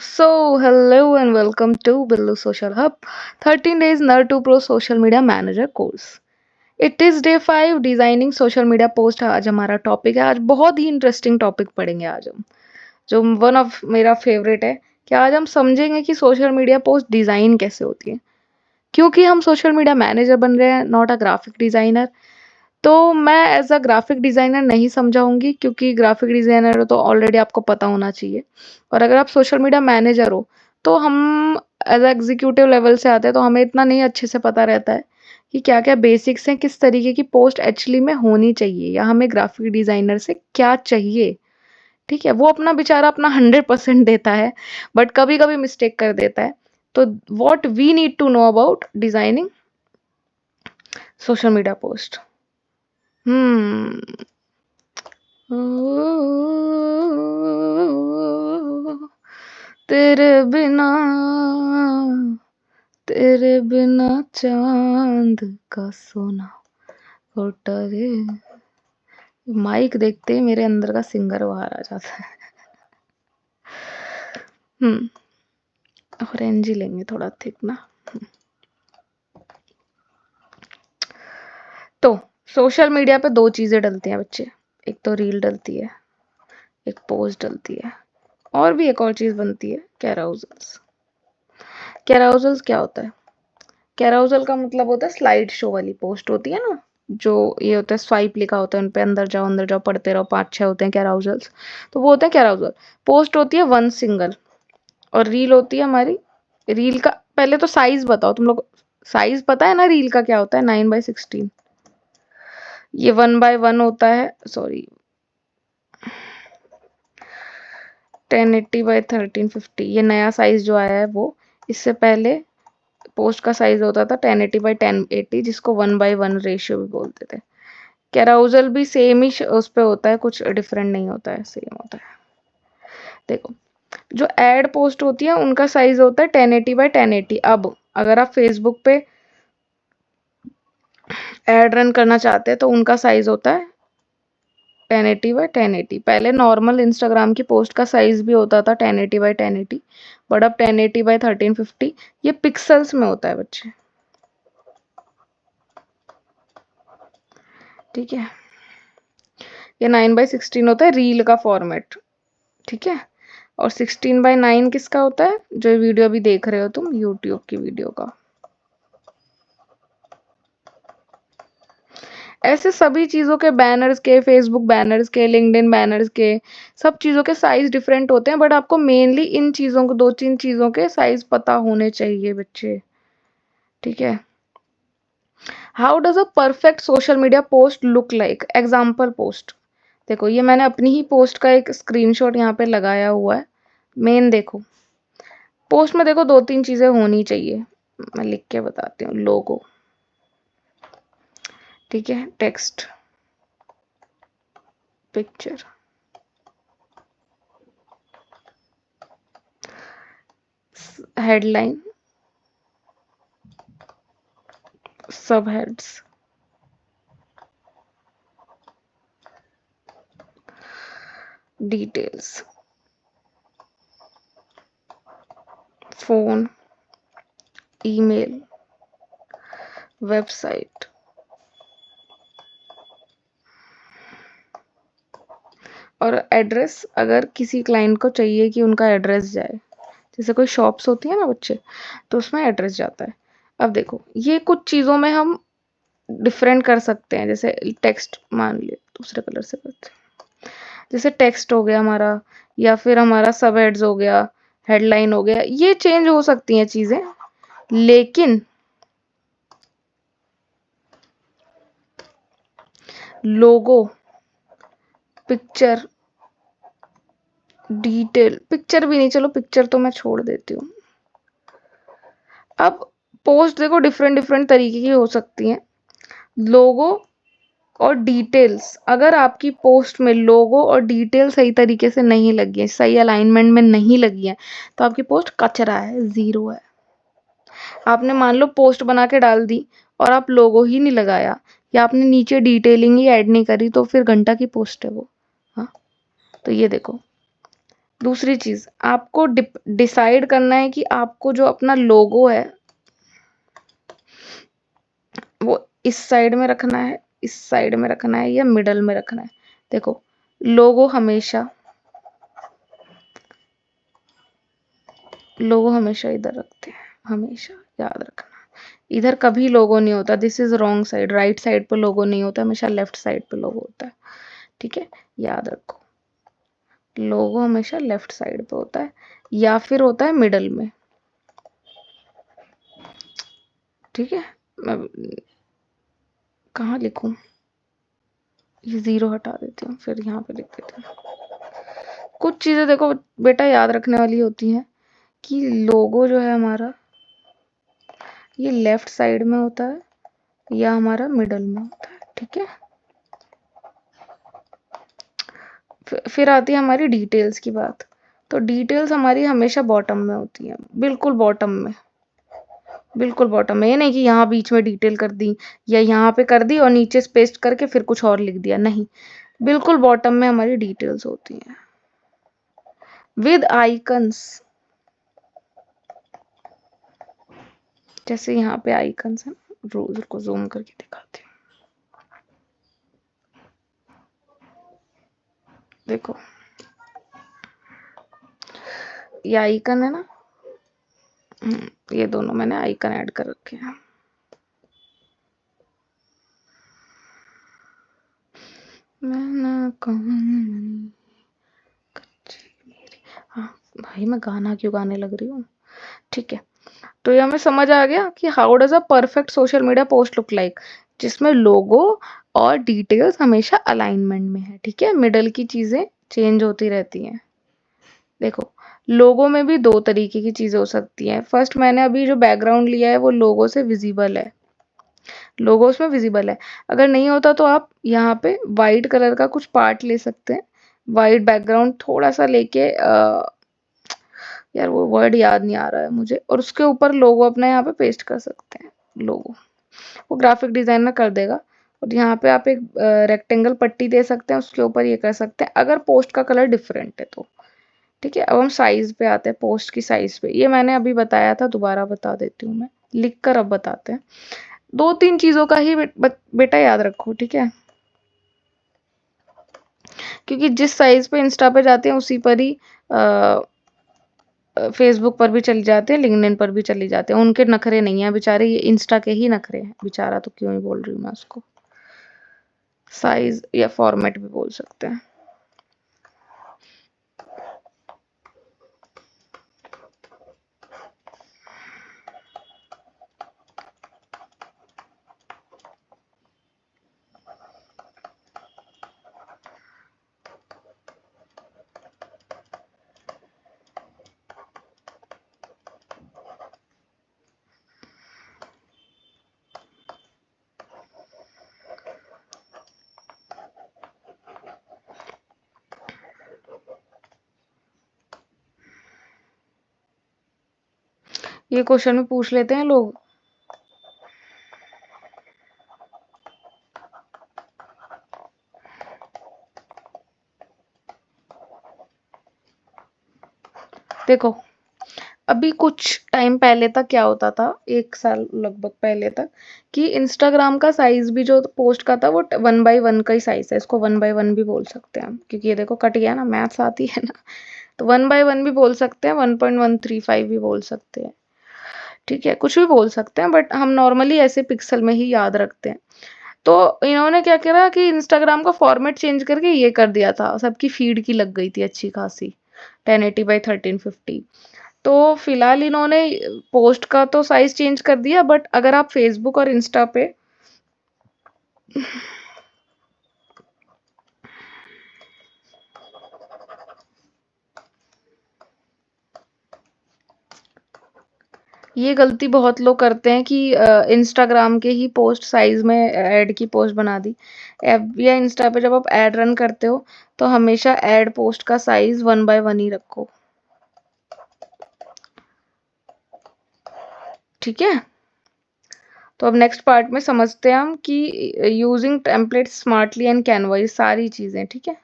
Hello and welcome to Billu Social Hub 13 days Nar2 Pro Social Media Manager course. It is day 5 designing social media post. आज हमारा topic है। आज बहुत ही interesting topic पढ़ेंगे आज हम, जो वन ऑफ मेरा फेवरेट है कि आज हम समझेंगे कि सोशल मीडिया पोस्ट डिज़ाइन कैसे होती है, क्योंकि हम सोशल मीडिया मैनेजर बन रहे हैं, नॉट अ ग्राफिक डिज़ाइनर। तो मैं एज अ ग्राफिक डिज़ाइनर नहीं समझाऊंगी, क्योंकि ग्राफिक डिज़ाइनर तो ऑलरेडी आपको पता होना चाहिए। और अगर आप सोशल मीडिया मैनेजर हो तो हम एज अ एग्जीक्यूटिव लेवल से आते हैं, तो हमें इतना नहीं अच्छे से पता रहता है कि क्या क्या बेसिक्स हैं, किस तरीके की पोस्ट एक्चुअली में होनी चाहिए, या हमें ग्राफिक डिज़ाइनर से क्या चाहिए। ठीक है, वो अपना बेचारा अपना 100% देता है, बट कभी कभी मिस्टेक कर देता है। तो what we need to know about designing social media post. तेरे बिना तेरे बिना चांद का सोना होता रे। माइक देखते ही मेरे अंदर का सिंगर बाहर आ जाता है। ऑरेंज ही लेंगे, थोड़ा थिक ना। तो सोशल मीडिया पे दो चीजें डलती हैं बच्चे, एक तो रील डलती है, एक पोस्ट डलती है, और भी एक और चीज बनती है, कैराउजल्स। कैराउजल्स क्या होता है? कैराउजल का मतलब होता है स्लाइड शो वाली पोस्ट होती है ना, जो ये होता है स्वाइप लिखा होता है उन पे, अंदर जाओ पढ़ते रहो, 5-6 होते हैं कैराउजल्स। तो वो होते हैं कैराउजल। पोस्ट होती है वन सिंगल, और रील होती है हमारी। रील का पहले तो साइज बताओ तुम लोग। साइज पता है ना रील का क्या होता है? 9/16। ये 1/1 होता है, सॉरी 1080/1350। ये नया साइज जो आया है वो, इससे पहले पोस्ट का साइज होता था 1080/1080, जिसको 1/1 रेशियो भी बोलते थे। कैराउजल भी सेम ही उस पे होता है, कुछ डिफरेंट नहीं होता है, सेम होता है। देखो, जो एड पोस्ट होती है उनका साइज होता है 1080/1080। अब अगर आप फेसबुक पे एड रन करना चाहते हैं तो उनका साइज होता है 1080/1080। पहले नॉर्मल इंस्टाग्राम की पोस्ट का साइज भी होता था 1080/1080, बट अब 1080/1350। ये पिक्सल्स में होता है बच्चे, ठीक है। ये 9/16 होता है रील का फॉर्मेट, ठीक है। और 16/9 किसका होता है? जो वीडियो अभी देख रहे हो तुम, यूट्यूब की वीडियो का। ऐसे सभी चीज़ों के बैनर्स के, फेसबुक बैनर्स के, लिंक्डइन बैनर्स के, सब चीज़ों के साइज डिफरेंट होते हैं, बट आपको मेनली इन चीज़ों को, 2-3 चीज़ों के साइज पता होने चाहिए बच्चे, ठीक है। How does a perfect social media post look like? Example post. देखो, ये मैंने अपनी ही पोस्ट का एक स्क्रीनशॉट यहाँ पे लगाया हुआ है। मेन देखो, पोस्ट में देखो 2-3 चीज़ें होनी चाहिए, मैं लिख के बताती हूँ। लोगो, ठीक है, टेक्स्ट, पिक्चर, हेडलाइन, सब heads, details, phone, email, website, और एड्रेस। अगर किसी क्लाइंट को चाहिए कि उनका एड्रेस जाए, जैसे कोई शॉप्स होती है ना बच्चे, तो उसमें एड्रेस जाता है। अब देखो, ये कुछ चीज़ों में हम डिफरेंट कर सकते हैं। जैसे टेक्स्ट, मान लिया दूसरे कलर से करते हैं। जैसे टेक्स्ट हो गया हमारा, या फिर हमारा सब हेड्स हो गया, हेडलाइन हो गया, ये चेंज हो सकती हैं चीज़ें। लेकिन लोगो, पिक्चर, डिटेल, पिक्चर भी नहीं, चलो पिक्चर तो मैं छोड़ देती हूँ। अब पोस्ट देखो डिफरेंट डिफरेंट तरीके की हो सकती हैं। लोगो और डिटेल्स, अगर आपकी पोस्ट में लोगो और डिटेल सही तरीके से नहीं लगी है, सही अलाइनमेंट में नहीं लगी है, तो आपकी पोस्ट कचरा है, जीरो है। आपने मान लो पोस्ट बना के डाल दी और आप लोगो ही नहीं लगाया, या आपने नीचे डिटेलिंग ही ऐड नहीं करी, तो फिर घंटा की पोस्ट है वो। हाँ, तो ये देखो, दूसरी चीज, आपको डिसाइड करना है कि आपको जो अपना लोगो है वो इस साइड में रखना है, इस साइड में रखना है, या मिडल में रखना है। देखो, लोगो हमेशा इधर रखते हैं, हमेशा याद रखना। इधर कभी लोगो नहीं होता, this is wrong side. Right side पे लोगो नहीं होता, हमेशा लेफ्ट साइड पे लोगो होता है। ठीक है, याद रखो, लोगो हमेशा लेफ्ट साइड पे होता है या फिर होता है मिडल में। ठीक है, मैं कहाँ लिखूं, ये 0 हटा देती हूँ, फिर यहाँ पे लिख देती हूँ। कुछ चीजें देखो बेटा याद रखने वाली होती हैं कि लोगो जो है हमारा, ये लेफ्ट साइड में होता है या हमारा मिडल में होता है। ठीक है, फिर आती है हमारी डिटेल्स की बात। तो डिटेल्स हमारी हमेशा बॉटम में होती है, बिल्कुल बॉटम में, बिल्कुल बॉटम में। ये नहीं कि यहाँ बीच में डिटेल कर दी या यहाँ पे कर दी और नीचे पेस्ट करके फिर कुछ और लिख दिया, नहीं, बिल्कुल बॉटम में हमारी डिटेल्स होती हैं विद आइकन्स। जैसे यहाँ पे आइकन्स है, रोज को जूम करके दिखाती हूँ। देखो, ये आइकन है ना, ये दोनों मैंने आइकन ऐड कर रखे हैं। हाँ भाई, मैं गाना क्यों गाने लग रही हूँ। ठीक है, तो ये हमें समझ आ गया कि how does a perfect social media post look like, जिसमें लोगो और डिटेल्स हमेशा अलाइनमेंट में है। ठीक है, मिडल की चीजें चेंज होती रहती हैं। देखो, लोगो में भी 2 तरीके की चीजें हो सकती हैं। फर्स्ट, मैंने अभी जो बैकग्राउंड लिया है वो लोगो से विजिबल है, लोगो उसमें विजिबल है। अगर नहीं होता तो आप यहाँ पे वाइट कलर का कुछ पार्ट ले सकते हैं, वाइट बैकग्राउंड थोड़ा सा लेके, यार वो वर्ड याद नहीं आ रहा है मुझे, और उसके ऊपर लोगो अपना यहाँ पे पेस्ट कर सकते हैं। लोगो वो ग्राफिक डिजाइनर कर देगा, और यहाँ पे आप एक रेक्टेंगल पट्टी दे सकते हैं, उसके ऊपर ये कर सकते हैं अगर पोस्ट का कलर डिफरेंट है तो। ठीक है, अब हम साइज पे आते हैं, पोस्ट की साइज पे। ये मैंने अभी बताया था, दोबारा बता देती हूँ मैं, लिख कर अब बताते हैं। 2-3 चीजों का ही बेटा याद रखो। ठीक है, क्योंकि जिस साइज पे इंस्टा पे जाते हैं उसी पर ही फेसबुक पर भी चली जाते हैं, लिंक्डइन पर भी चली जाते हैं। उनके नखरे नहीं है बेचारे, ये इंस्टा के ही नखरे हैं। बेचारा तो क्यों ही बोल रही हूँ मैं उसको, साइज या फॉर्मेट भी बोल सकते हैं। ये क्वेश्चन में पूछ लेते हैं लोग। देखो, अभी कुछ टाइम पहले तक क्या होता था, 1 साल लगभग पहले तक, कि इंस्टाग्राम का साइज भी जो पोस्ट का था वो 1/1 का ही साइज है। इसको 1/1 भी बोल सकते हैं हम, क्योंकि ये देखो कट गया ना, मैथ्स आती है ना, तो 1/1 भी बोल सकते हैं, 1.135 भी बोल सकते हैं। ठीक है, कुछ भी बोल सकते हैं, बट हम नॉर्मली ऐसे पिक्सल में ही याद रखते हैं। तो इन्होंने क्या करा कि इंस्टाग्राम का फॉर्मेट चेंज करके ये कर दिया था, सबकी फीड की लग गई थी अच्छी खासी, 1080x1350। तो फिलहाल इन्होंने पोस्ट का तो साइज चेंज कर दिया, बट अगर आप फेसबुक और इंस्टा पे ये गलती बहुत लोग करते हैं कि इंस्टाग्राम के ही पोस्ट साइज में ऐड की पोस्ट बना दी। एफ या इंस्टा पे जब आप ऐड रन करते हो तो हमेशा ऐड पोस्ट का साइज 1/1 ही रखो। ठीक है, तो अब नेक्स्ट पार्ट में समझते हैं हम कि using template smartly and Canva, ये सारी चीजें। ठीक है।